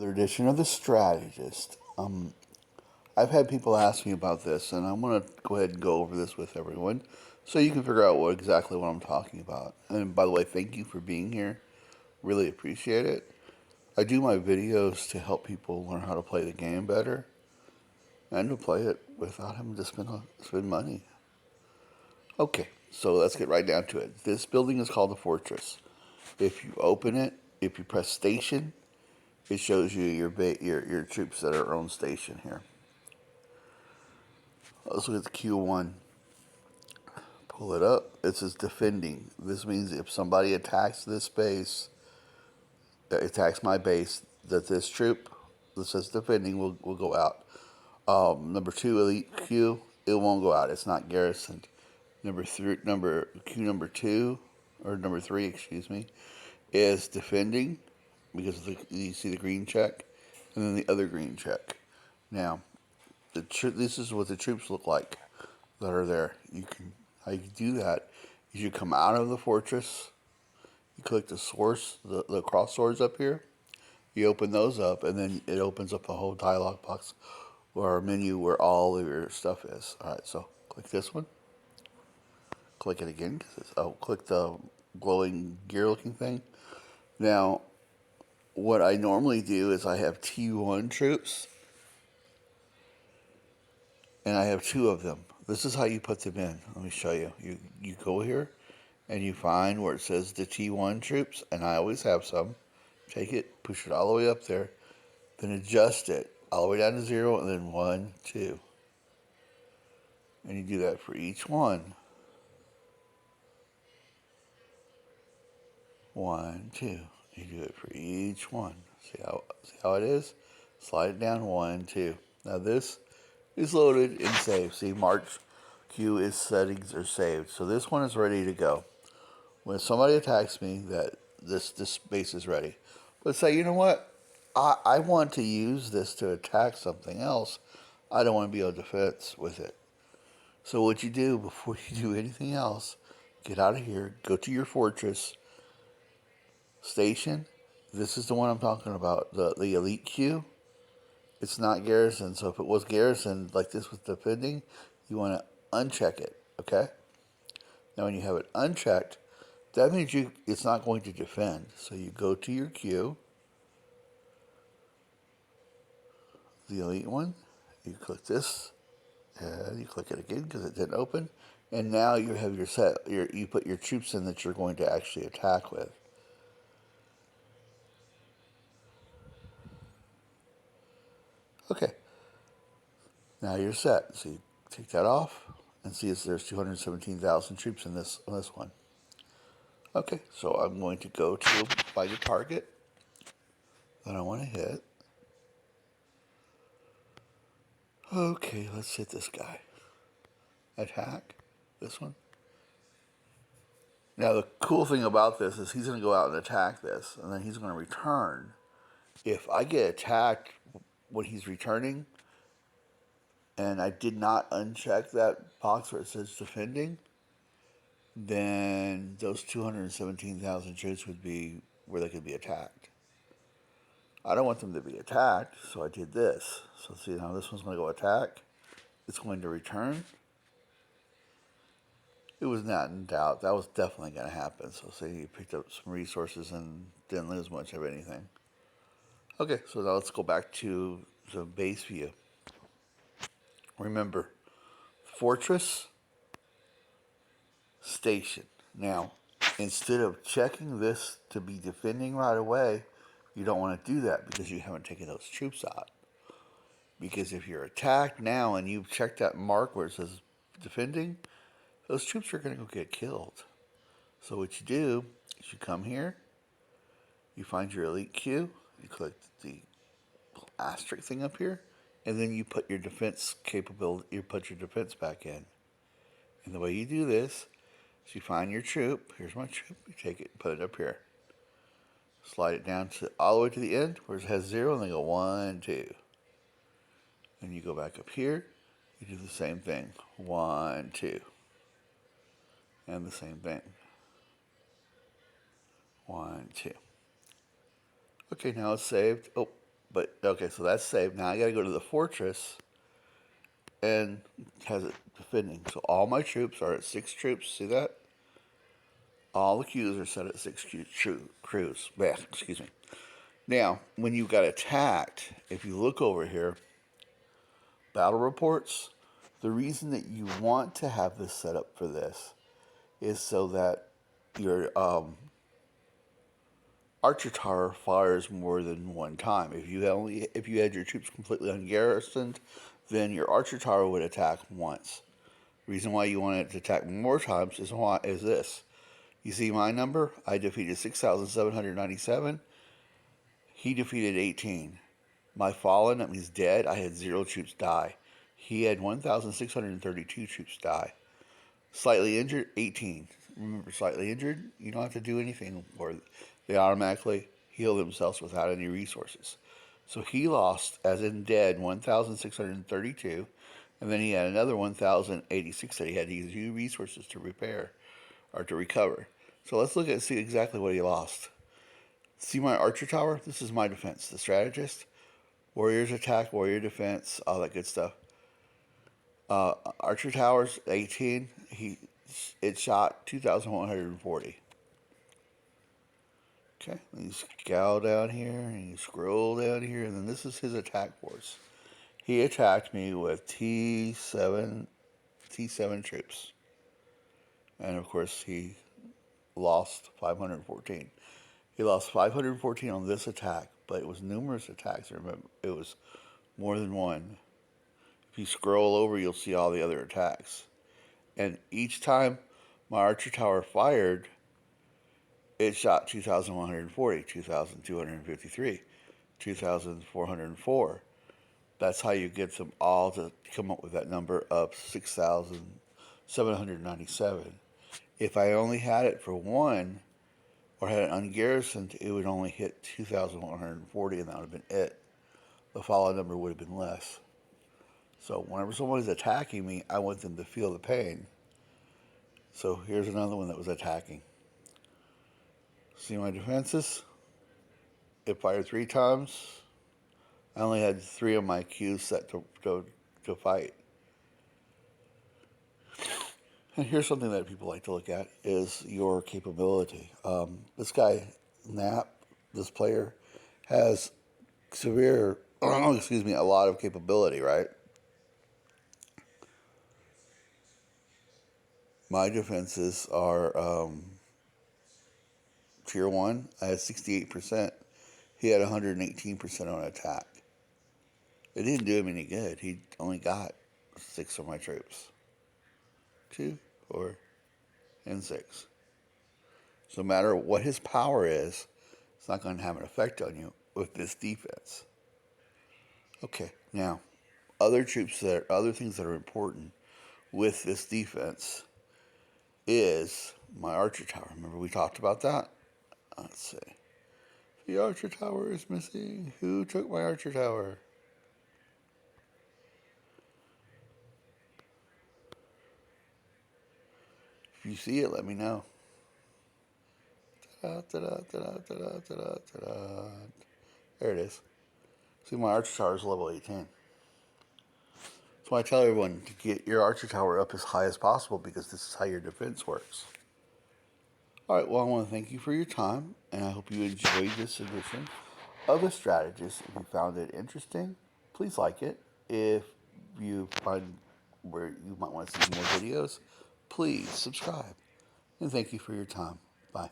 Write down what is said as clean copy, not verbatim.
Another edition of The Strategist. I've had people ask me about this, and I'm going to go ahead and go over this with everyone so you can figure out exactly what I'm talking about. And by the way, thank you for being here. Really appreciate it. I do my videos to help people learn how to play the game better and to play it without having to spend money. Okay, so let's get right down to it. This building is called the Fortress. If you open it, if you press Station, it shows you your troops that are on station here. Let's look at the Q1. Pull it up. It says defending. This means if somebody attacks this base, that attacks my base, that this troop that says defending will go out. Number two, elite Q, it won't go out. It's not garrisoned. Number two, or number three, excuse me, is defending because you see the green check, and then the other green check. Now, this is what the troops look like that are there. How you do that is you come out of the fortress, you click the source, the cross swords up here, you open those up, and then it opens up a whole dialog box or a menu where all of your stuff is. All right, so click this one, click it again, click the glowing gear looking thing. Now, what I normally do is I have T1 troops, and I have two of them. This is how you put them in. Let me show you. You go here, and you find where it says the T1 troops, and I always have some. Take it, push it all the way up there, then adjust it all the way down to 0, and then 1, 2. And you do that for each one. 1, 2. You do it for each one. See how it is? Slide it down, 1, 2. Now this is loaded and saved. See, March Q is settings are saved. So this one is ready to go. When somebody attacks me, that this base is ready. But say, you know what? I want to use this to attack something else. I don't want to be on defense with it. So what you do before you do anything else, get out of here, go to your fortress station. This is the one I'm talking about, the elite queue. It's not garrison, so if it was garrison like this with defending, you want to uncheck it, okay? Now when you have it unchecked, that means it's not going to defend. So you go to your queue, the elite one, you click this, and you click it again because it didn't open, and now you have you put your troops in that you're going to actually attack with. Okay, now you're set. So you take that off and see there's 217,000 troops in this one. Okay, so I'm going to go to by the target that I want to hit. Okay, let's hit this guy. Attack. This one. Now the cool thing about this is he's going to go out and attack this, and then he's going to return. If I get attacked when he's returning, and I did not uncheck that box where it says defending, then those 217,000 troops would be where they could be attacked. I don't want them to be attacked, so I did this. So see now this one's going to go attack. It's going to return. It was not in doubt. That was definitely going to happen. So say you picked up some resources and didn't lose much of anything. Okay, so now let's go back to the base view. Remember, fortress, station. Now, instead of checking this to be defending right away, you don't want to do that because you haven't taken those troops out. Because if you're attacked now and you've checked that mark where it says defending, those troops are going to go get killed. So what you do is you come here, you find your elite queue, you click the asterisk thing up here, and then you put your defense capability, you put your defense back in. And the way you do this is you find your troop. Here's my troop. You take it and put it up here. Slide it down to all the way to the end where it has 0, and then go 1, 2. And you go back up here. You do the same thing. 1, 2. And the same thing. 1, 2. Okay, now it's saved. Oh, But okay, so that's saved. Now I got to go to the fortress and has it defending. So all my troops are at 6 troops. See that? All the queues are set at 6 crews. Yeah, excuse me. Now, when you got attacked, if you look over here, battle reports, the reason that you want to have this set up for this is so that your archer tower fires more than one time. If you had your troops completely ungarrisoned, then your archer tower would attack once. The reason why you want it to attack more times is this. You see my number? I defeated 6,797. He defeated 18. My fallen, that means dead, I had 0 troops die. He had 1,632 troops die. Slightly injured, 18. Remember, slightly injured, you don't have to do anything, or they automatically heal themselves without any resources. So he lost, as in dead, 1,632, and then he had another 1,086 that he had to use resources to repair or to recover. So let's look at see exactly what he lost. See my archer tower? This is my defense. The strategist, warriors attack, warrior defense, all that good stuff. Archer towers 18. It shot 2,140. Okay, then you scowl down here and you scroll down here, and then this is his attack force. He attacked me with T7 troops, and of course he lost 514. He lost 514 on this attack, but it was numerous attacks. Remember, it was more than one. If you scroll over, you'll see all the other attacks. And each time my archer tower fired, it shot 2,140, 2,253, 2,404. That's how you get them all to come up with that number of 6,797. If I only had it for one, or had it ungarrisoned, it would only hit 2,140, and that would have been it. The fallout number would have been less. So whenever someone is attacking me, I want them to feel the pain. So here's another one that was attacking. See my defenses? It fired 3 times. I only had 3 of my queues set to fight. And here's something that people like to look at is your capability. This guy, Nap, this player, has severe, a lot of capability, right? My defenses are tier 1. I had 68%. He had 118% on attack. It didn't do him any good. He only got 6 of my troops. 2, 4, and 6. So no matter what his power is, it's not going to have an effect on you with this defense. Okay, now, other things that are important with this defense is my archer tower. Remember we talked about that? Let's see. The archer tower is missing. Who took my archer tower? If you see it, let me know. Ta-da, ta-da, ta-da, ta-da, ta-da. There it is. See, my archer tower is level 18. So I tell everyone to get your archer tower up as high as possible because this is how your defense works. Alright, well, I want to thank you for your time, and I hope you enjoyed this edition of The Strategist. If you found it interesting, please like it. If you find where you might want to see more videos, please subscribe. And thank you for your time. Bye.